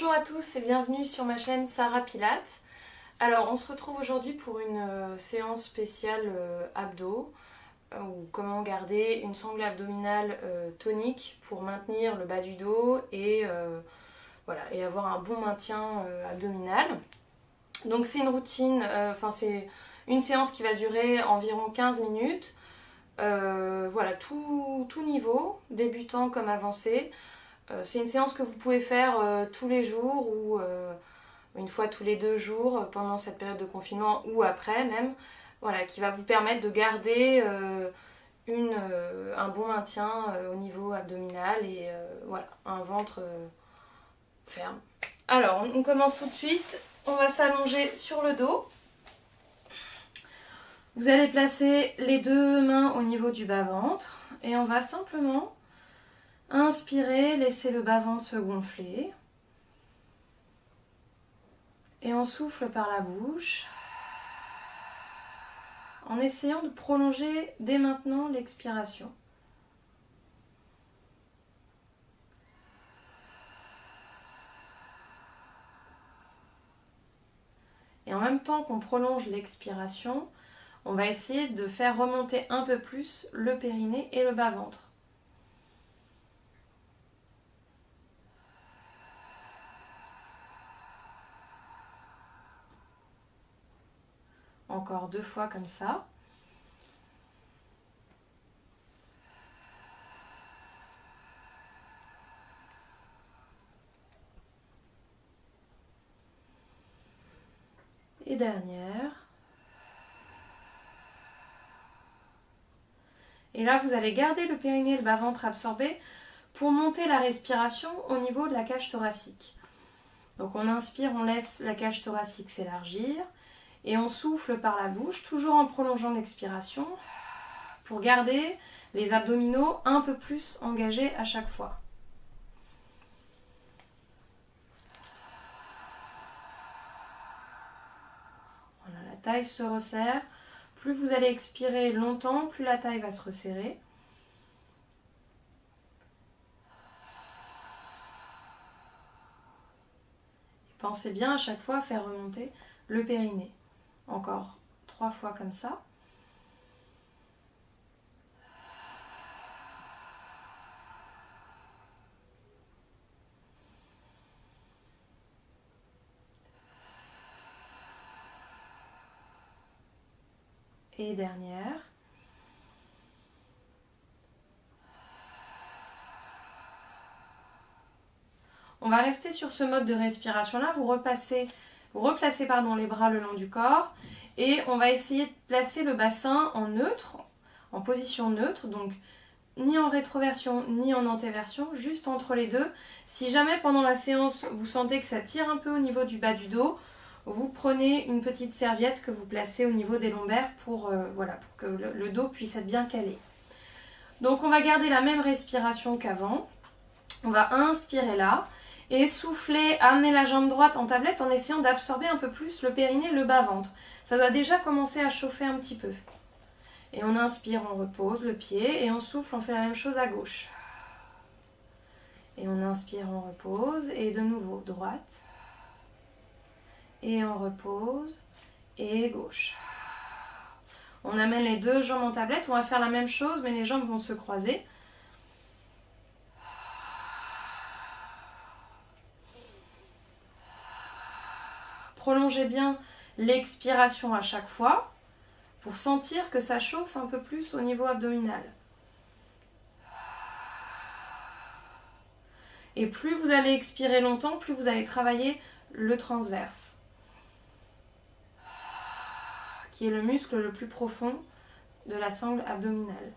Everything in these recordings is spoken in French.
Bonjour à tous et bienvenue sur ma chaîne Sarah Pilates. Alors on se retrouve aujourd'hui pour une séance spéciale abdos ou comment garder une sangle abdominale tonique pour maintenir le bas du dos et, voilà, et avoir un bon maintien abdominal. Donc c'est une routine, c'est une séance qui va durer environ 15 minutes. Voilà, tout niveau, débutant comme avancé. C'est une séance que vous pouvez faire tous les jours ou une fois tous les 2 jours pendant cette période de confinement ou après même. Voilà, qui va vous permettre de garder un bon maintien au niveau abdominal et voilà, un ventre ferme. Alors, on commence tout de suite. On va s'allonger sur le dos. Vous allez placer les 2 mains au niveau du bas-ventre et on va simplement inspirer, laisser le bas-ventre se gonfler. Et on souffle par la bouche en essayant de prolonger dès maintenant l'expiration. Et en même temps qu'on prolonge l'expiration, on va essayer de faire remonter un peu plus le périnée et le bas-ventre. Encore 2 fois comme ça. Et dernière. Et là, vous allez garder le périnée et le bas-ventre absorbé pour monter la respiration au niveau de la cage thoracique. Donc on inspire, on laisse la cage thoracique s'élargir et on souffle par la bouche, toujours en prolongeant l'expiration, pour garder les abdominaux un peu plus engagés à chaque fois. Voilà, la taille se resserre. Plus vous allez expirer longtemps, plus la taille va se resserrer. Et pensez bien à chaque fois à faire remonter le périnée. Encore 3 fois comme ça. Et dernière. On va rester sur ce mode de respiration là, vous replacez les bras le long du corps et on va essayer de placer le bassin en neutre, en position neutre, donc ni en rétroversion ni en antéversion, juste entre les deux. Si jamais pendant la séance vous sentez que ça tire un peu au niveau du bas du dos, vous prenez une petite serviette que vous placez au niveau des lombaires pour que le dos puisse être bien calé. Donc on va garder la même respiration qu'avant. On va inspirer là et souffler, amener la jambe droite en tablette en essayant d'absorber un peu plus le périnée et le bas-ventre. Ça doit déjà commencer à chauffer un petit peu. Et on inspire, on repose le pied et on souffle, on fait la même chose à gauche. Et on inspire, on repose et de nouveau droite. Et on repose et gauche. On amène les 2 jambes en tablette, on va faire la même chose mais les jambes vont se croiser. Prolongez bien l'expiration à chaque fois pour sentir que ça chauffe un peu plus au niveau abdominal. Et plus vous allez expirer longtemps, plus vous allez travailler le transverse, qui est le muscle le plus profond de la sangle abdominale.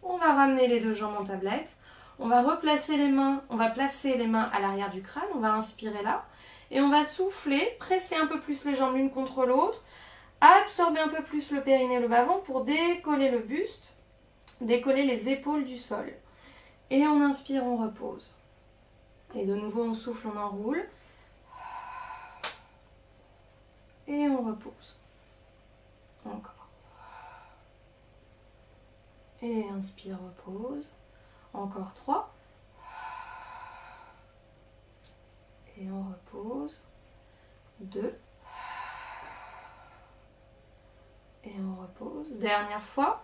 On va ramener les 2 jambes en tablette. On va replacer les mains, on va placer les mains à l'arrière du crâne, on va inspirer là. Et on va souffler, presser un peu plus les jambes l'une contre l'autre, absorber un peu plus le périnée et le bas-ventre pour décoller le buste, décoller les épaules du sol. Et on inspire, on repose. Et de nouveau on souffle, on enroule. Et on repose. Encore. Et inspire, repose. Encore 3. Et on repose. 2. Et on repose. Dernière fois.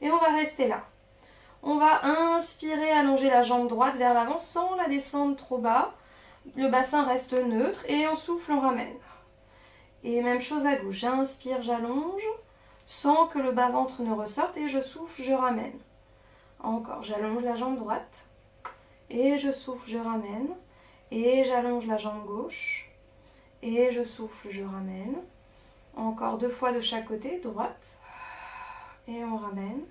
Et on va rester là. On va inspirer, allonger la jambe droite vers l'avant sans la descendre trop bas. Le bassin reste neutre et on souffle, on ramène. Et même chose à gauche. J'inspire, j'allonge sans que le bas-ventre ne ressorte et je souffle, je ramène. Encore, j'allonge la jambe droite et je souffle, je ramène. Et j'allonge la jambe gauche et je souffle, je ramène. Encore 2 fois de chaque côté, droite. Et on ramène.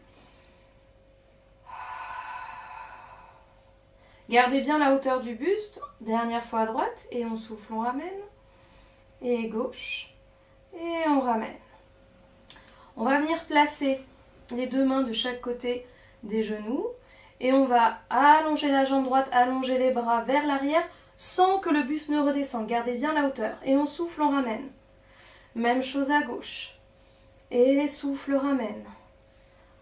Gardez bien la hauteur du buste. Dernière fois à droite. Et on souffle, on ramène. Et gauche. Et on ramène. On va venir placer les 2 mains de chaque côté des genoux. Et on va allonger la jambe droite, allonger les bras vers l'arrière sans que le buste ne redescende. Gardez bien la hauteur. Et on souffle, on ramène. Même chose à gauche. Et souffle, ramène.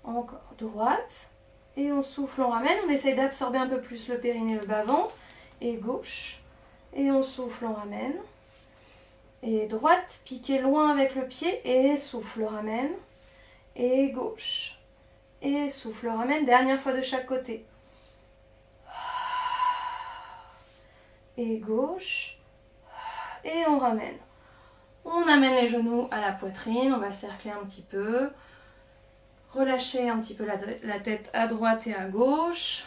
Encore droite. Et on souffle, on ramène. On essaye d'absorber un peu plus le périnée, le bas-ventre. Et gauche. Et on souffle, on ramène. Et droite, piquez loin avec le pied. Et souffle, ramène. Et gauche. Et souffle, ramène. Dernière fois de chaque côté. Et gauche. Et on ramène. On amène les genoux à la poitrine. On va cercler un petit peu. Relâchez un petit peu la tête à droite et à gauche.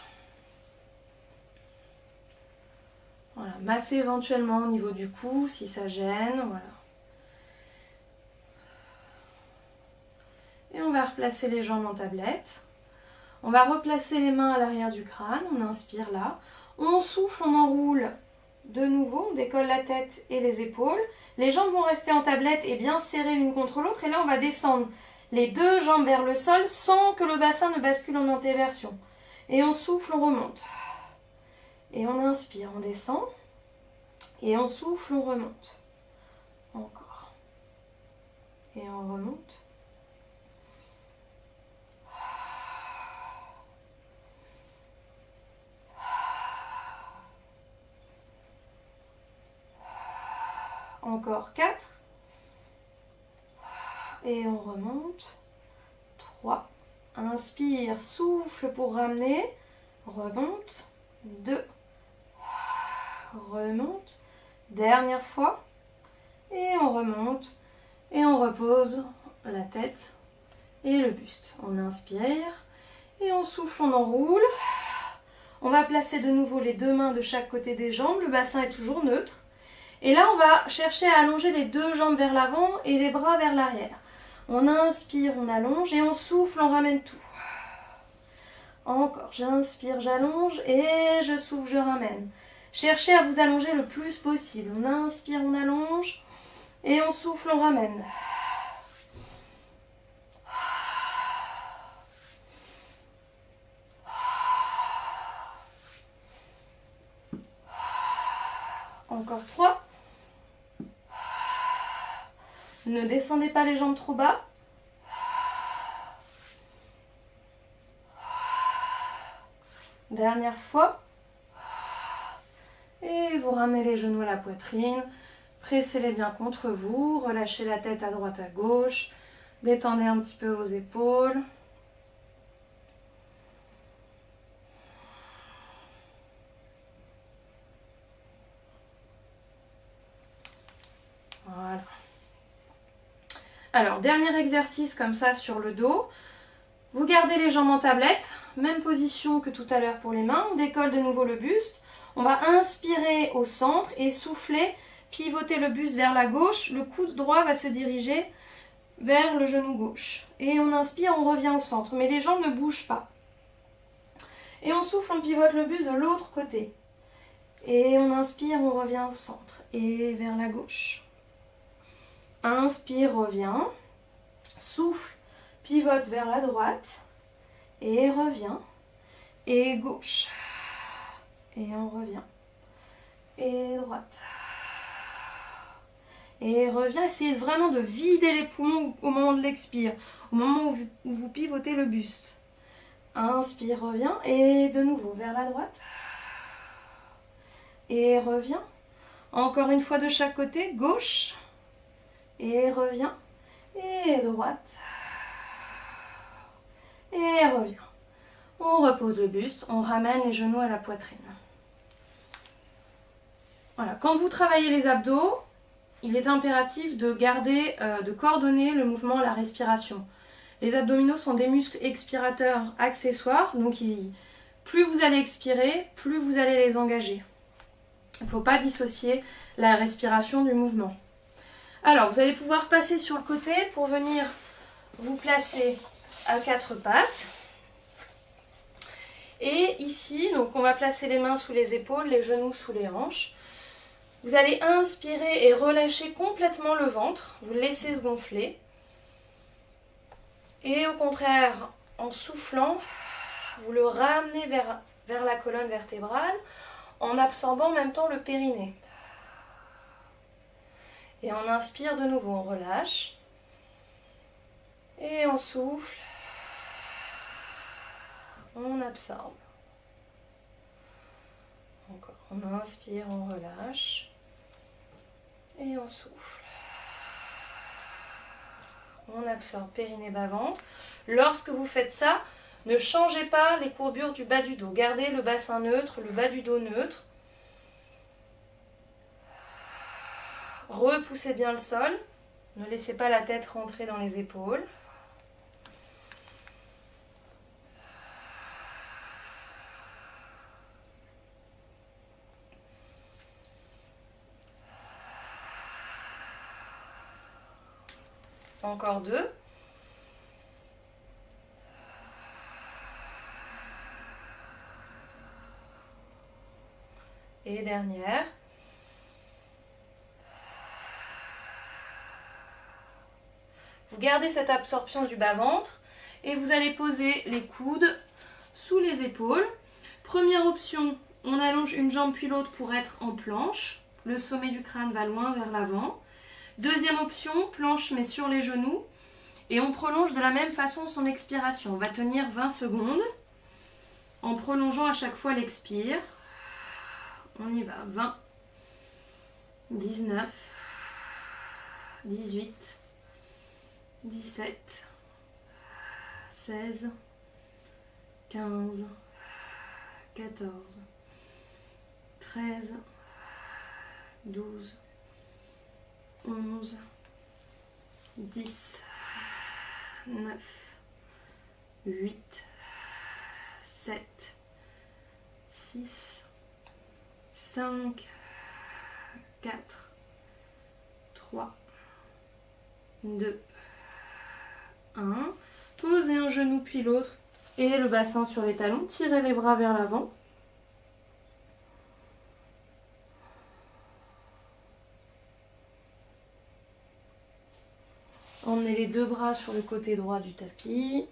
Voilà, massez éventuellement au niveau du cou si ça gêne. Voilà. Et on va replacer les jambes en tablette. On va replacer les mains à l'arrière du crâne. On inspire là. On souffle, on enroule de nouveau. On décolle la tête et les épaules. Les jambes vont rester en tablette et bien serrées l'une contre l'autre. Et là, on va descendre les 2 jambes vers le sol sans que le bassin ne bascule en antéversion. Et on souffle, on remonte. Et on inspire, on descend. Et on souffle, on remonte. Encore. Et on remonte. Encore 4. Et on remonte. 3. Inspire, souffle pour ramener. Remonte. 2. Remonte. Dernière fois. Et on remonte. Et on repose la tête et le buste. On inspire. Et on souffle, on enroule. On va placer de nouveau les 2 mains de chaque côté des jambes. Le bassin est toujours neutre. Et là, on va chercher à allonger les 2 jambes vers l'avant et les bras vers l'arrière. On inspire, on allonge et on souffle, on ramène tout. Encore, j'inspire, j'allonge et je souffle, je ramène. Cherchez à vous allonger le plus possible. On inspire, on allonge et on souffle, on ramène. Encore 3. Ne descendez pas les jambes trop bas. Dernière fois. Et vous ramenez les genoux à la poitrine. Pressez-les bien contre vous. Relâchez la tête à droite, à gauche. Détendez un petit peu vos épaules. Voilà. Alors, dernier exercice comme ça sur le dos. Vous gardez les jambes en tablette, même position que tout à l'heure pour les mains. On décolle de nouveau le buste. On va inspirer au centre et souffler, pivoter le buste vers la gauche. Le coude droit va se diriger vers le genou gauche. Et on inspire, on revient au centre. Mais les jambes ne bougent pas. Et on souffle, on pivote le buste de l'autre côté. Et on inspire, on revient au centre. Et vers la gauche. Inspire, revient. Souffle, pivote vers la droite. Et revient. Et gauche. Et on revient. Et droite. Et reviens, essayez vraiment de vider les poumons au moment de l'expire, au moment où vous pivotez le buste. Inspire, reviens, et de nouveau vers la droite. Et reviens. Encore une fois de chaque côté, gauche. Et reviens. Et droite. Et reviens. On repose le buste, on ramène les genoux à la poitrine. Voilà, quand vous travaillez les abdos, il est impératif de garder, de coordonner le mouvement, la respiration. Les abdominaux sont des muscles expirateurs accessoires, donc plus vous allez expirer, plus vous allez les engager. Il ne faut pas dissocier la respiration du mouvement. Alors, vous allez pouvoir passer sur le côté pour venir vous placer à quatre pattes. Et ici, donc on va placer les mains sous les épaules, les genoux sous les hanches. Vous allez inspirer et relâcher complètement le ventre. Vous le laissez se gonfler. Et au contraire, en soufflant, vous le ramenez vers la colonne vertébrale en absorbant en même temps le périnée. Et on inspire de nouveau, on relâche. Et on souffle. On absorbe. Encore, on inspire, on relâche. Et on souffle. On absorbe périnée bas-ventre. Lorsque vous faites ça, ne changez pas les courbures du bas du dos. Gardez le bassin neutre, le bas du dos neutre. Repoussez bien le sol. Ne laissez pas la tête rentrer dans les épaules. Encore deux. Et dernière. Vous gardez cette absorption du bas-ventre et vous allez poser les coudes sous les épaules. Première option, on allonge une jambe puis l'autre pour être en planche. Le sommet du crâne va loin vers l'avant. Deuxième option, planche mais sur les genoux. Et on prolonge de la même façon son expiration. On va tenir 20 secondes en prolongeant à chaque fois l'expire. On y va. 20, 19, 18, 17, 16, 15, 14, 13, 12, 11, 10, 9, 8, 7, 6, 5, 4, 3, 2, 1. Posez un genou puis l'autre et le bassin sur les talons. Tirez les bras vers l'avant. Emmenez les deux bras sur le côté droit du tapis.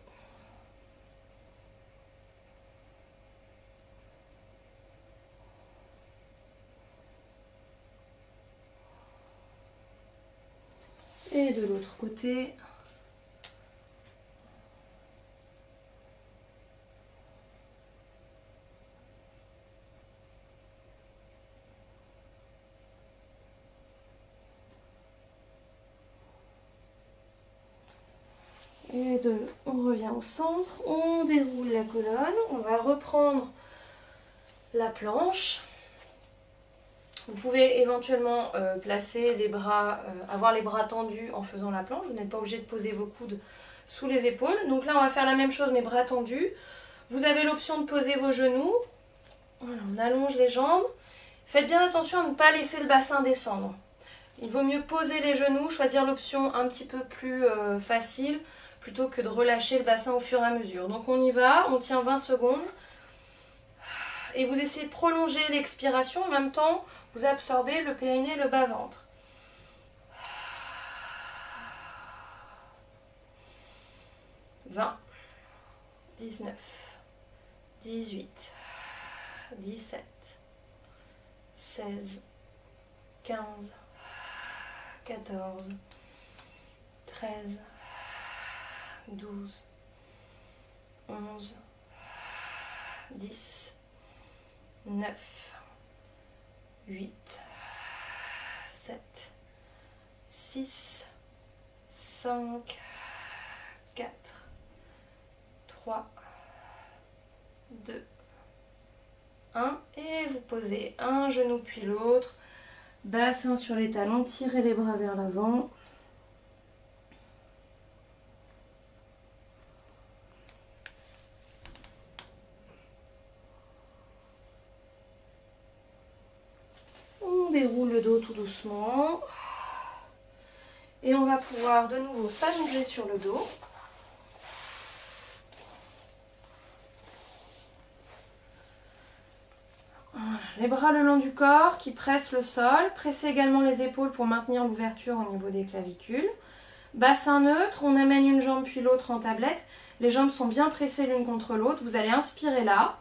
Et de l'autre côté. On revient au centre, on déroule la colonne, on va reprendre la planche. Vous pouvez éventuellement placer les bras, avoir les bras tendus en faisant la planche. Vous n'êtes pas obligé de poser vos coudes sous les épaules. Donc là, on va faire la même chose, mais bras tendus. Vous avez l'option de poser vos genoux. Voilà, on allonge les jambes. Faites bien attention à ne pas laisser le bassin descendre. Il vaut mieux poser les genoux, choisir l'option un petit peu plus facile, plutôt que de relâcher le bassin au fur et à mesure. Donc on y va, on tient 20 secondes. Et vous essayez de prolonger l'expiration, en même temps, vous absorbez le périnée et le bas-ventre. 20, 19, 18, 17, 16, 15, 14, 13, 12, 11, 10, 9, 8, 7, 6, 5, 4, 3, 2, 1. Et vous posez un genou puis l'autre. Bassin sur les talons, tirez les bras vers l'avant. On déroule le dos tout doucement. Et on va pouvoir de nouveau s'allonger sur le dos. Les bras le long du corps qui pressent le sol. Pressez également les épaules pour maintenir l'ouverture au niveau des clavicules. Bassin neutre, on amène une jambe puis l'autre en tablette. Les jambes sont bien pressées l'une contre l'autre. Vous allez inspirer là.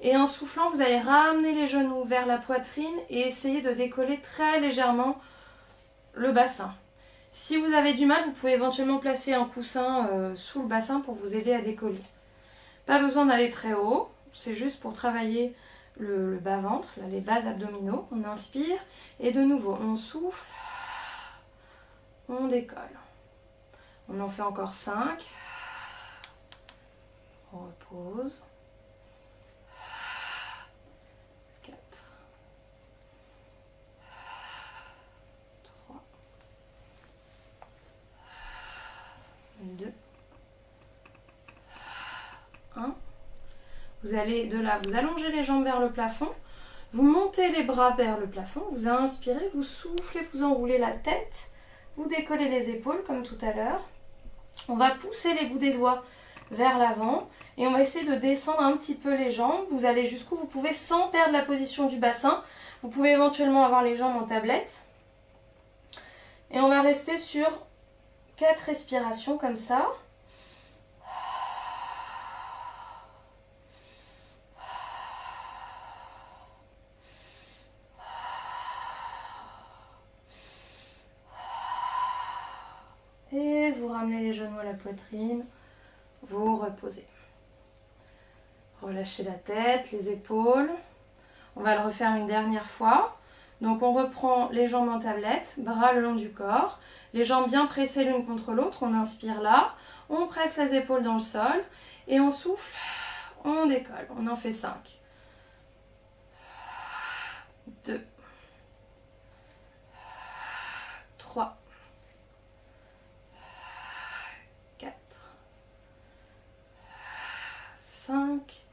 Et en soufflant, vous allez ramener les genoux vers la poitrine et essayer de décoller très légèrement le bassin. Si vous avez du mal, vous pouvez éventuellement placer un coussin sous le bassin pour vous aider à décoller. Pas besoin d'aller très haut, c'est juste pour travailler le bas-ventre, les bases abdominaux. On inspire et de nouveau, on souffle, on décolle. On en fait encore 5. On repose. 4. 3. 2. 1. Vous allez de là, vous allongez les jambes vers le plafond, vous montez les bras vers le plafond, vous inspirez, vous soufflez, vous enroulez la tête, vous décollez les épaules comme tout à l'heure. On va pousser les bouts des doigts vers l'avant et on va essayer de descendre un petit peu les jambes. Vous allez jusqu'où vous pouvez sans perdre la position du bassin. Vous pouvez éventuellement avoir les jambes en tablette. Et on va rester sur 4 respirations comme ça. Et vous ramenez les genoux à la poitrine, vous reposez. Relâchez la tête, les épaules. On va le refaire une dernière fois. Donc on reprend les jambes en tablette, bras le long du corps, les jambes bien pressées l'une contre l'autre. On inspire là, on presse les épaules dans le sol et on souffle, on décolle. On en fait 5. 2, 3, 4, 5.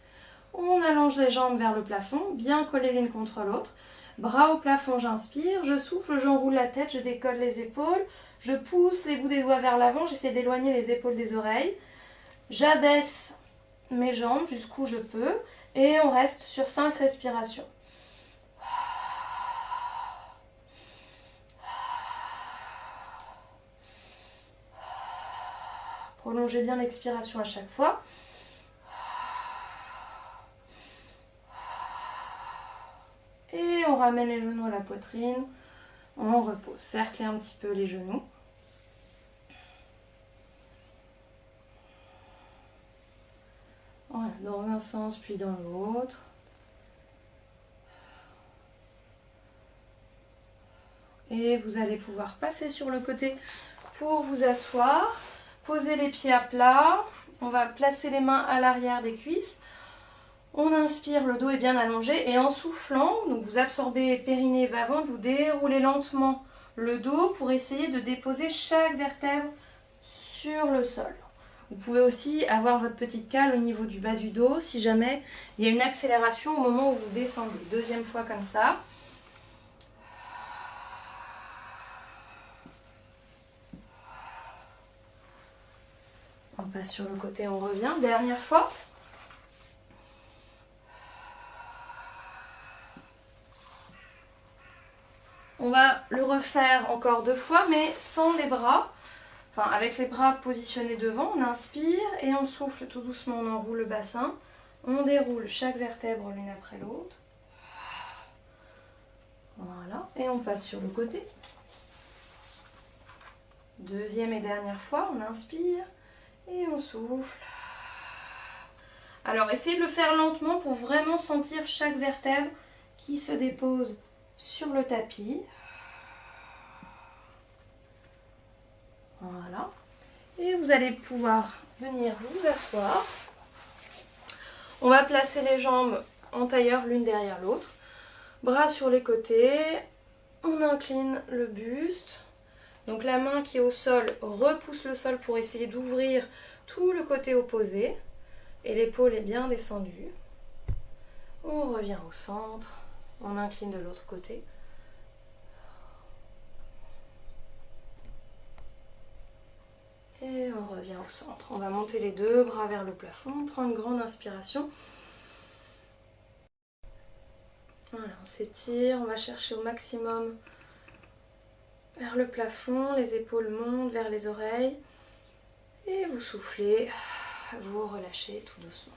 On allonge les jambes vers le plafond, bien collées l'une contre l'autre. Bras au plafond, j'inspire, je souffle, j'enroule la tête, je décolle les épaules. Je pousse les bouts des doigts vers l'avant, j'essaie d'éloigner les épaules des oreilles. J'abaisse mes jambes jusqu'où je peux et on reste sur 5 respirations. Prolongez bien l'expiration à chaque fois. Et on ramène les genoux à la poitrine. On repose. Cerclez un petit peu les genoux. Voilà, dans un sens puis dans l'autre. Et vous allez pouvoir passer sur le côté pour vous asseoir. Posez les pieds à plat. On va placer les mains à l'arrière des cuisses. On inspire, le dos est bien allongé et en soufflant, donc vous absorbez périnée et bas-ventre, vous déroulez lentement le dos pour essayer de déposer chaque vertèbre sur le sol. Vous pouvez aussi avoir votre petite cale au niveau du bas du dos si jamais il y a une accélération au moment où vous descendez. Deuxième fois comme ça. On passe sur le côté, on revient. Dernière fois. On va le refaire encore 2 fois, mais sans les bras. Enfin, avec les bras positionnés devant, on inspire et on souffle tout doucement, on enroule le bassin. On déroule chaque vertèbre l'une après l'autre. Voilà, et on passe sur le côté. Deuxième et dernière fois, on inspire et on souffle. Alors essayez de le faire lentement pour vraiment sentir chaque vertèbre qui se dépose sur le tapis. Voilà. Et vous allez pouvoir venir vous asseoir. On va placer les jambes en tailleur l'une derrière l'autre. Bras sur les côtés. On incline le buste. Donc la main qui est au sol repousse le sol pour essayer d'ouvrir tout le côté opposé. Et l'épaule est bien descendue. On revient au centre. On incline de l'autre côté. Et on revient au centre. On va monter les deux bras vers le plafond. On prend une grande inspiration. Voilà, on s'étire. On va chercher au maximum vers le plafond. Les épaules montent vers les oreilles. Et vous soufflez. Vous relâchez tout doucement.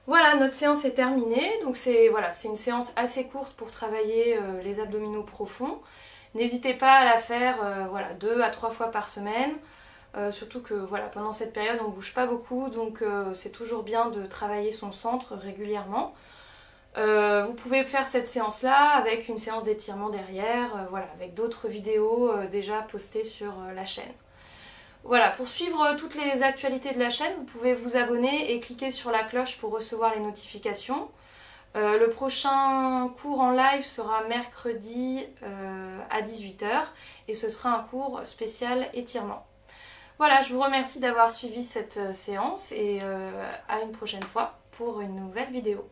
Voilà, notre séance est terminée. Donc c'est une séance assez courte pour travailler les abdominaux profonds. N'hésitez pas à la faire 2 à 3 fois par semaine. Surtout que pendant cette période on ne bouge pas beaucoup, donc c'est toujours bien de travailler son centre régulièrement. Vous pouvez faire cette séance là avec une séance d'étirement derrière, avec d'autres vidéos déjà postées sur la chaîne. Voilà, pour suivre toutes les actualités de la chaîne, vous pouvez vous abonner et cliquer sur la cloche pour recevoir les notifications. Le prochain cours en live sera mercredi à 18 h et ce sera un cours spécial étirement. Voilà, je vous remercie d'avoir suivi cette séance et à une prochaine fois pour une nouvelle vidéo.